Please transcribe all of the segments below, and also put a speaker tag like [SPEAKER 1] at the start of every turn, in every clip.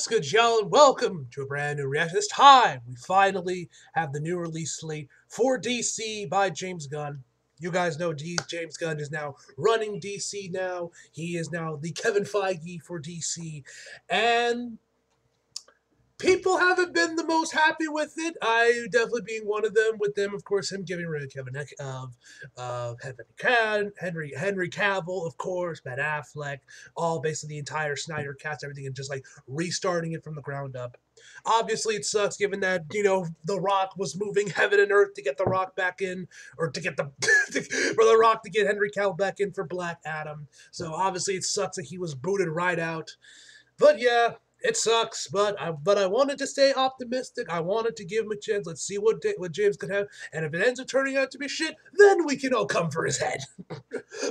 [SPEAKER 1] What's good, y'all, and welcome to a brand new reaction. This time, we finally have the new release slate for DC by James Gunn. You guys know James Gunn is now running DC now. He is now the Kevin Feige for DC. And people haven't been the most happy with it. I definitely being one of them. With them, of course, him getting rid of Henry Cavill, of course, Ben Affleck, all basically the entire Snyder cast, everything, and just like restarting it from the ground up. Obviously, it sucks given that The Rock was moving heaven and earth to get The Rock back in, or to get for The Rock to get Henry Cavill back in for Black Adam. So obviously, it sucks that he was booted right out. But yeah, it sucks, but I wanted to stay optimistic. I wanted to give him a chance. Let's see what James could have, and if it ends up turning out to be shit, then we can all come for his head.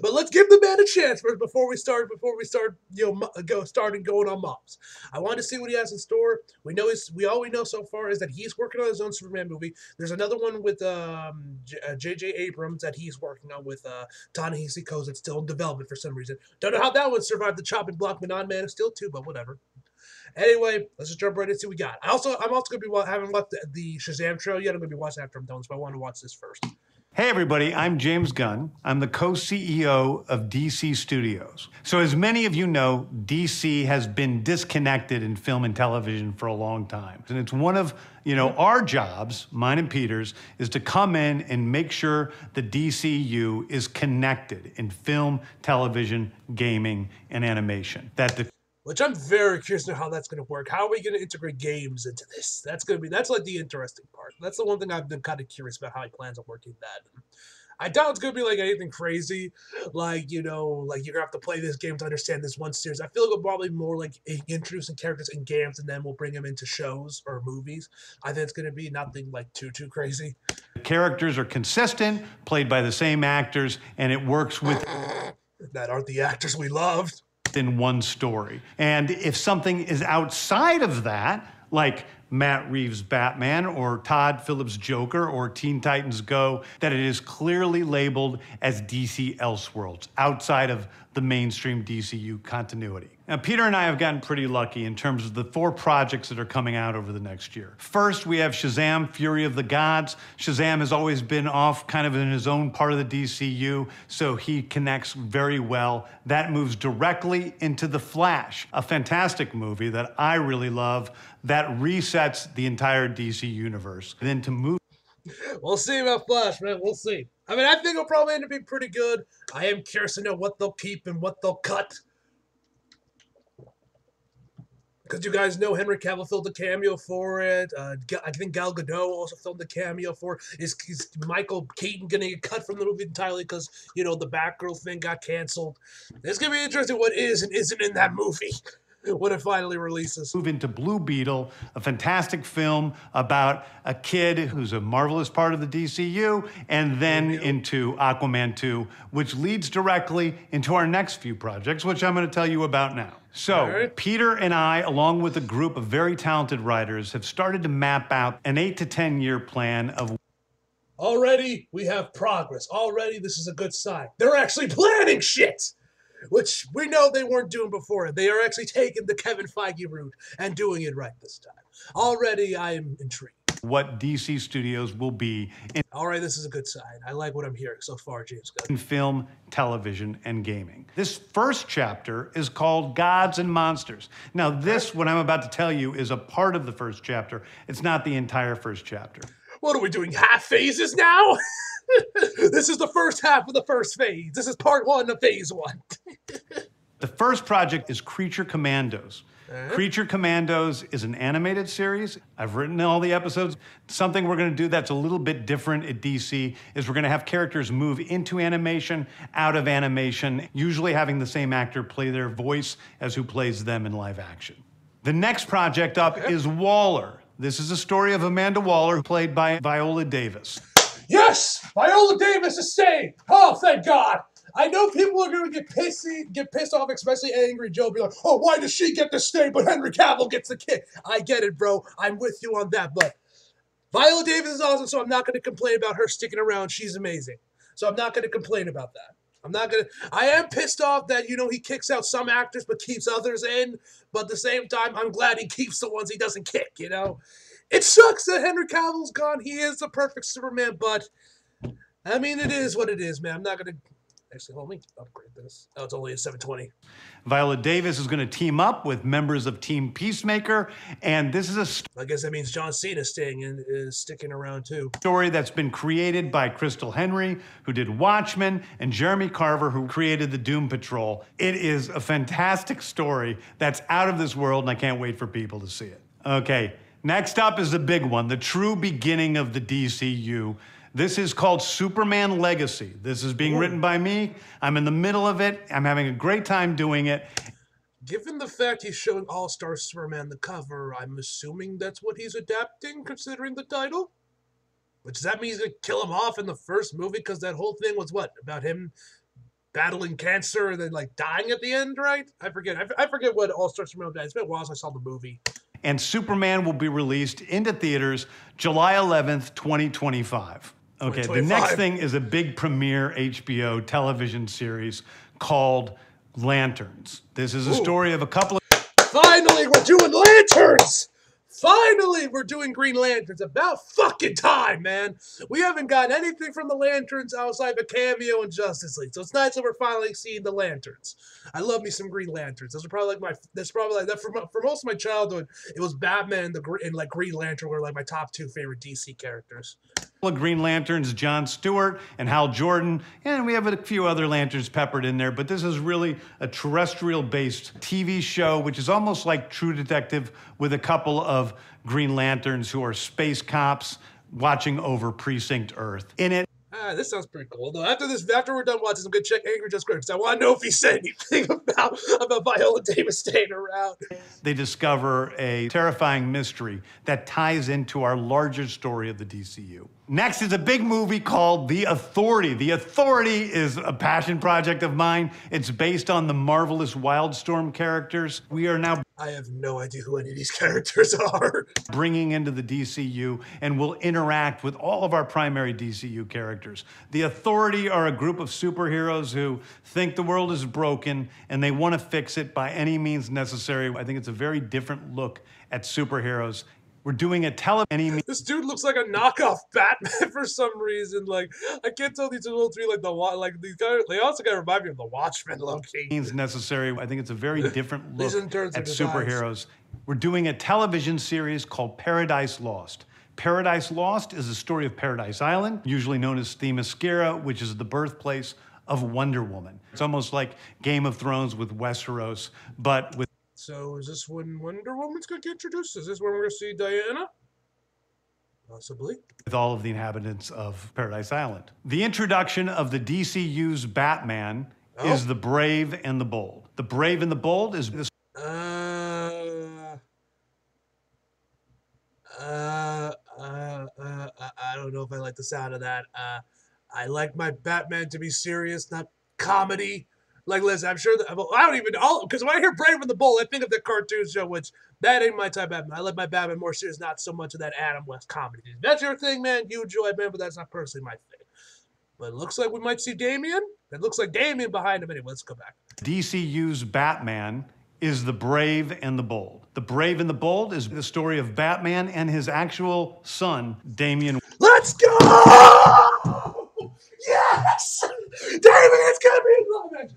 [SPEAKER 1] But let's give the man a chance first before we start. Starting going on mobs. I want to see what he has in store. All we know so far is that he's working on his own Superman movie. There's another one with J.J. Abrams that he's working on with Ta-Nehisi Coates that's still in development for some reason. Don't know how that one survived the chopping block with on Man of Steel 2, but whatever. Anyway, let's just jump right into what we got. I'm also going to be haven't watched the Shazam trailer yet. I'm going to be watching after I'm done, so I want to watch this first.
[SPEAKER 2] Hey everybody, I'm James Gunn. I'm the co-CEO of DC Studios. So as many of you know, DC has been disconnected in film and television for a long time. And it's one of, our jobs, mine and Peter's, is to come in and make sure the DCU is connected in film, television, gaming, and animation.
[SPEAKER 1] Which I'm very curious to know how that's going to work. How are we going to integrate games into this? That's like the interesting part. That's the one thing I've been kind of curious about, how he plans on working that. I doubt it's going to be like anything crazy, like you're going to have to play this game to understand this one series. I feel like it'll probably more like introducing characters in games and then we'll bring them into shows or movies. I think it's going to be nothing like too crazy.
[SPEAKER 2] The characters are consistent, played by the same actors, and it works with
[SPEAKER 1] that aren't the actors we loved
[SPEAKER 2] in one story. And if something is outside of that, like Matt Reeves' Batman or Todd Phillips' Joker or Teen Titans Go, that it is clearly labeled as DC Elseworlds, outside of the mainstream DCU continuity. Now, Peter and I have gotten pretty lucky in terms of the 4 projects that are coming out over the next year. First, we have Shazam! Fury of the Gods. Shazam has always been off kind of in his own part of the DCU, so he connects very well. That moves directly into The Flash, a fantastic movie that I really love that resets the entire DC universe. And then to move...
[SPEAKER 1] We'll see about Flash, man. We'll see. I mean, I think it'll probably end up being pretty good. I am curious to know what they'll keep and what they'll cut. Because you guys know Henry Cavill filmed a cameo for it. I think Gal Gadot also filmed a cameo for it. Is Michael Keaton going to get cut from the movie entirely because, the Batgirl thing got canceled? It's going to be interesting what is and isn't in that movie when it finally releases.
[SPEAKER 2] Move into Blue Beetle, a fantastic film about a kid who's a marvelous part of the DCU, and then into Aquaman 2, which leads directly into our next few projects, which I'm going to tell you about now. So, Peter and I, along with a group of very talented writers, have started to map out an 8 to 10 year plan of...
[SPEAKER 1] Already, we have progress. Already, this is a good sign. They're actually planning shit! Which we know they weren't doing before. They are actually taking the Kevin Feige route and doing it right this time. Already, I am intrigued.
[SPEAKER 2] What DC Studios will be in...
[SPEAKER 1] All right, this is a good sign. I like what I'm hearing so far, James Gunn.
[SPEAKER 2] In film, television, and gaming. This first chapter is called Gods and Monsters. Now, this, what I'm about to tell you, is a part of the first chapter. It's not the entire first chapter.
[SPEAKER 1] What are we doing, half phases now? This is the first half of the first phase. This is part 1 of phase 1.
[SPEAKER 2] The first project is Creature Commandos. Creature Commandos is an animated series. I've written all the episodes. Something we're going to do that's a little bit different at DC is we're going to have characters move into animation, out of animation, usually having the same actor play their voice as who plays them in live action. The next project up is Waller. This is a story of Amanda Waller, played by Viola Davis.
[SPEAKER 1] Yes! Viola Davis is saved! Oh, thank God! I know people are going to get pissed off, especially Angry Joe, be like, oh, why does she get to stay, but Henry Cavill gets the kick? I get it, bro. I'm with you on that, but Viola Davis is awesome, so I'm not going to complain about her sticking around. She's amazing. So I'm not going to complain about that. I'm not gonna. I am pissed off that he kicks out some actors but keeps others in. But at the same time, I'm glad he keeps the ones he doesn't kick. It sucks that Henry Cavill's gone. He is the perfect Superman, but I mean, it is what it is, man. I'm not gonna. Actually, hold me. Upgrade this. Oh, it's only a 720.
[SPEAKER 2] Viola Davis is going to team up with members of Team Peacemaker, and this is a
[SPEAKER 1] I guess that means John Cena is sticking around too.
[SPEAKER 2] story that's been created by Crystal Henry, who did Watchmen, and Jeremy Carver, who created the Doom Patrol. It is a fantastic story that's out of this world, and I can't wait for people to see it. Okay, next up is the big one, the true beginning of the DCU. This is called Superman Legacy. This is being written by me. I'm in the middle of it. I'm having a great time doing it.
[SPEAKER 1] Given the fact he's showing All-Star Superman the cover, I'm assuming that's what he's adapting, considering the title? Which does that mean he's going to kill him off in the first movie? Because that whole thing was what? About him battling cancer and then, dying at the end, right? I forget. I forget what All-Star Superman was. It's been a while since I saw the movie.
[SPEAKER 2] And Superman will be released into theaters July 11th, 2025. Okay, the next thing is a big premiere HBO television series called Lanterns. This is a story of a couple of...
[SPEAKER 1] Finally, we're doing Lanterns! Finally, we're doing Green Lanterns. About fucking time, man. We haven't got anything from the Lanterns outside of a cameo in Justice League. So it's nice that we're finally seeing the Lanterns. I love me some Green Lanterns. Those are probably for most of my childhood, it was Batman and Green Lantern were my top two favorite DC characters.
[SPEAKER 2] Green Lanterns, Jon Stewart and Hal Jordan, and we have a few other Lanterns peppered in there, but this is really a terrestrial-based TV show, which is almost like True Detective with a couple of Green Lanterns who are space cops watching over Precinct Earth. In it,
[SPEAKER 1] this sounds pretty cool. Though after we're done watching, I'm gonna check Angry Just Great because I want to know if he said anything about Viola Davis staying around.
[SPEAKER 2] They discover a terrifying mystery that ties into our larger story of the DCU. Next is a big movie called The Authority. The Authority is a passion project of mine. It's based on the marvelous Wildstorm characters. We are now...
[SPEAKER 1] I have no idea who any of these characters are.
[SPEAKER 2] ...bringing into the DCU and will interact with all of our primary DCU characters. The Authority are a group of superheroes who think the world is broken and they want to fix it by any means necessary. I think it's a very different look at superheroes. We're doing a
[SPEAKER 1] This dude looks like a knockoff Batman for some reason. I can't tell these little three these guys. They also gotta remind me of the Watchmen, low-key.
[SPEAKER 2] Means necessary. I think it's a very different look at superheroes.
[SPEAKER 1] Eyes.
[SPEAKER 2] We're doing a television series called Paradise Lost. Paradise Lost is the story of Paradise Island, usually known as Themyscira, which is the birthplace of Wonder Woman. It's almost like Game of Thrones with Westeros, but with...
[SPEAKER 1] So is this when Wonder Woman's going to get introduced? Is this when we're going to see Diana? Possibly.
[SPEAKER 2] With all of the inhabitants of Paradise Island. The introduction of the DCU's Batman is The Brave and the Bold. The Brave and the Bold is...
[SPEAKER 1] I don't know if I like the sound of that. I like my Batman to be serious, not comedy. Listen, I'm sure that I don't even because when I hear Brave and the Bold, I think of the cartoon show, which that ain't my type of Batman. I like my Batman more serious, not so much of that Adam West comedy. If that's your thing, man, you enjoy it, man, but that's not personally my thing. But it looks like we might see Damian. It looks like Damian behind him. Anyway, let's go back.
[SPEAKER 2] DCU's Batman is The Brave and the Bold. The Brave and the Bold is the story of Batman and his actual son, Damian.
[SPEAKER 1] Let's go! Yes! Damian's gonna be in love next.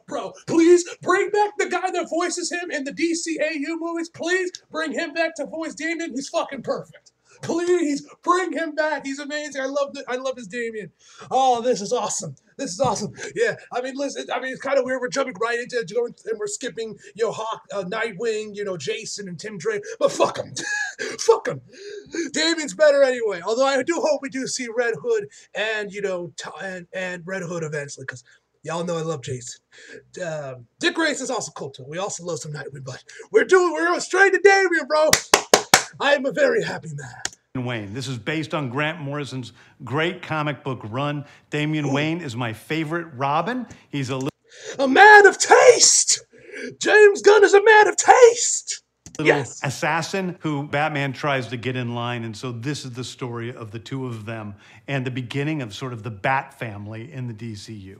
[SPEAKER 1] Bro, please bring back the guy that voices him in the DCAU movies. Please bring him back to voice Damian. He's fucking perfect. Please bring him back. He's amazing. I love his Damian. Oh, this is awesome. This is awesome. Yeah, listen. It's kind of weird. We're jumping right into it, and we're skipping, Hawk, Nightwing, Jason and Tim Drake. But fuck him, fuck him. Damian's better anyway. Although I do hope we do see Red Hood and and Red Hood eventually, because y'all know I love Jason. Dick Grayson is also cool too. We also love some Nightwing, but we're going straight to Damian, bro. I am a very happy man.
[SPEAKER 2] Wayne. This is based on Grant Morrison's great comic book run. Damian Wayne is my favorite Robin. He's a
[SPEAKER 1] man of taste. James Gunn is a man of taste.
[SPEAKER 2] Little assassin who Batman tries to get in line, and so this is the story of the two of them and the beginning of sort of the Bat family in the DCU.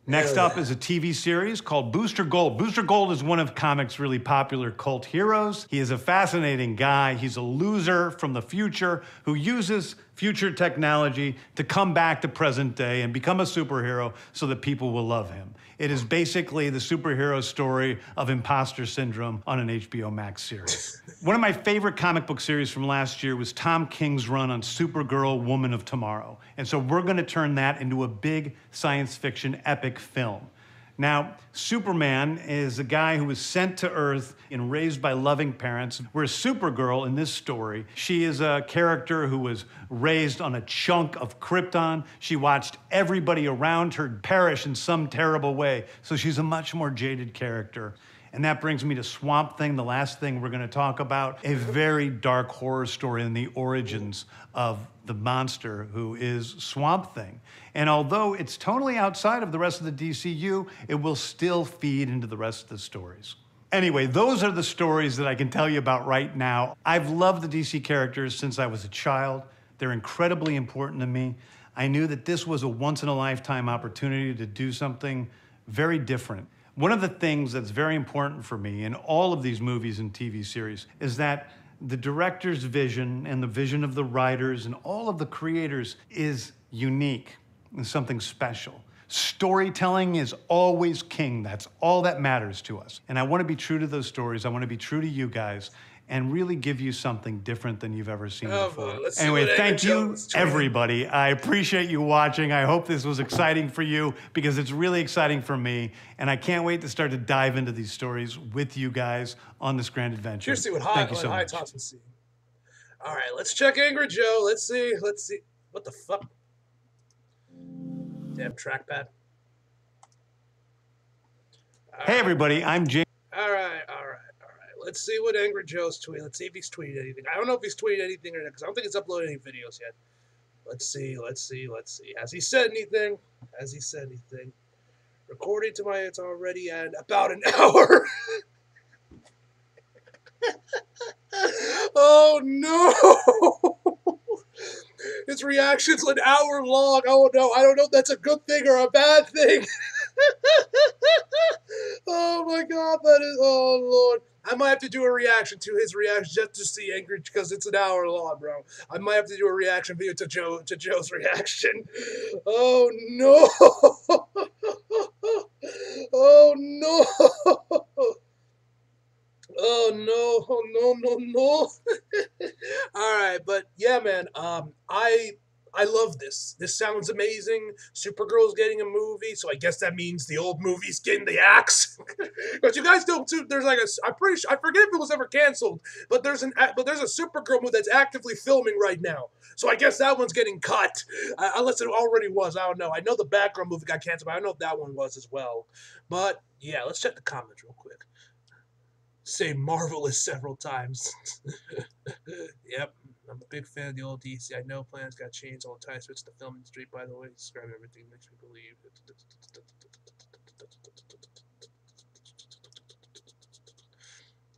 [SPEAKER 2] Next up is a TV series called Booster Gold. Booster Gold is one of comics' really popular cult heroes. He is a fascinating guy. He's a loser from the future who uses future technology to come back to present day and become a superhero so that people will love him. It is basically the superhero story of imposter syndrome on an HBO Max series. One of my favorite comic book series from last year was Tom King's run on Supergirl, Woman of Tomorrow. And so we're gonna turn that into a big science fiction epic film. Now, Superman is a guy who was sent to Earth and raised by loving parents, whereas Supergirl in this story, she is a character who was raised on a chunk of Krypton. She watched everybody around her perish in some terrible way, so she's a much more jaded character. And that brings me to Swamp Thing, the last thing we're gonna talk about, a very dark horror story in the origins of the monster who is Swamp Thing. And although it's totally outside of the rest of the DCU, it will still feed into the rest of the stories. Anyway, those are the stories that I can tell you about right now. I've loved the DC characters since I was a child. They're incredibly important to me. I knew that this was a once-in-a-lifetime opportunity to do something very different. One of the things that's very important for me in all of these movies and TV series is that the director's vision and the vision of the writers and all of the creators is unique and something special. Storytelling is always king. That's all that matters to us. And I want to be true to those stories. I want to be true to you guys and really give you something different than you've ever seen before. Anyway, thank you, everybody. I appreciate you watching. I hope this was exciting for you because it's really exciting for me. And I can't wait to start to dive into these stories with you guys on this grand adventure.
[SPEAKER 1] Here's see what High Toss was seeing. All right, let's check Angry Joe. Let's see. What the fuck? Damn trackpad.
[SPEAKER 2] Hey, everybody, I'm James.
[SPEAKER 1] All right. Let's see what Angry Joe's tweeting. Let's see if he's tweeted anything. I don't know if he's tweeted anything or not, because I don't think he's uploaded any videos yet. Let's see. Has he said anything? Recording to my, it's already at about an hour. Oh, no. His reaction's an hour long. Oh, no. I don't know if that's a good thing or a bad thing. Oh, my God. That is, oh, Lord. I might have to do a reaction to his reaction just to see Angry, because it's an hour long, bro. I might have to do a reaction video to Joe's reaction. Oh, no. Oh, no. Oh, no. All right, but yeah, man, I love this. This sounds amazing. Supergirl's getting a movie, so I guess that means the old movie's getting the axe. But you guys don't too. There's like I forget if it was ever canceled, but there's a Supergirl movie that's actively filming right now. So I guess that one's getting cut, unless it already was. I don't know. I know the Batgirl movie got canceled, but I don't know if that one was as well. But yeah, let's check the comments real quick. Say marvelous several times. Yep. I'm a big fan of the old DC. I know plans got changed all the time. So it's the film industry, by the way. Describe everything makes me believe.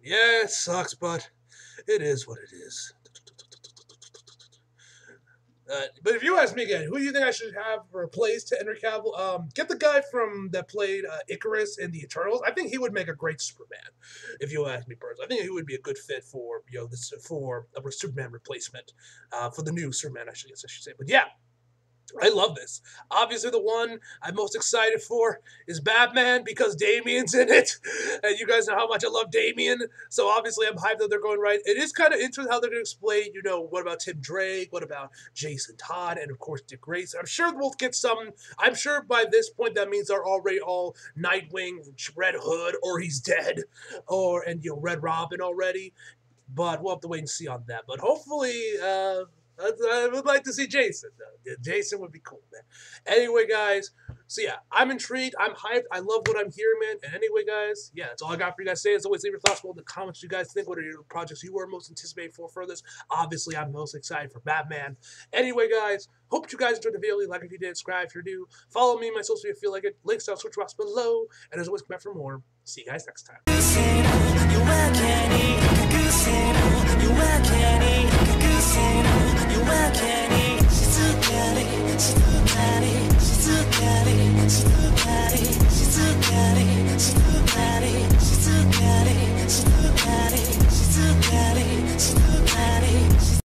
[SPEAKER 1] Yeah, it sucks, but it is what it is. But if you ask me again, who do you think I should have replaced Henry Cavill? Get the guy that played Icarus in the Eternals. I think he would make a great Superman. If you ask me personally, I think he would be a good fit for for a Superman replacement for the new Superman. I should say. But yeah. I love this. Obviously, the one I'm most excited for is Batman because Damian's in it. And you guys know how much I love Damian. So obviously, I'm hyped that they're going right. It is kind of interesting how they're going to explain, what about Tim Drake? What about Jason Todd? And of course, Dick Grayson. I'm sure we'll get some. I'm sure by this point, that means they're already all Nightwing, Red Hood, or he's dead. And Red Robin already. But we'll have to wait and see on that. But hopefully, I would like to see Jason. Jason would be cool, man. Anyway, guys, so yeah, I'm intrigued. I'm hyped. I love what I'm hearing, man. And anyway, guys, yeah, that's all I got for you guys to say. As always, leave your thoughts below in the comments. You guys think, what are your projects you are most anticipated for this? Obviously, I'm most excited for Batman. Anyway, guys, hope you guys enjoyed the video. Like if you did, subscribe if you're new. Follow me, my social media, feel like it. Links down, switch box below. And as always, come back for more. See you guys next time. She's too catty,
[SPEAKER 3] So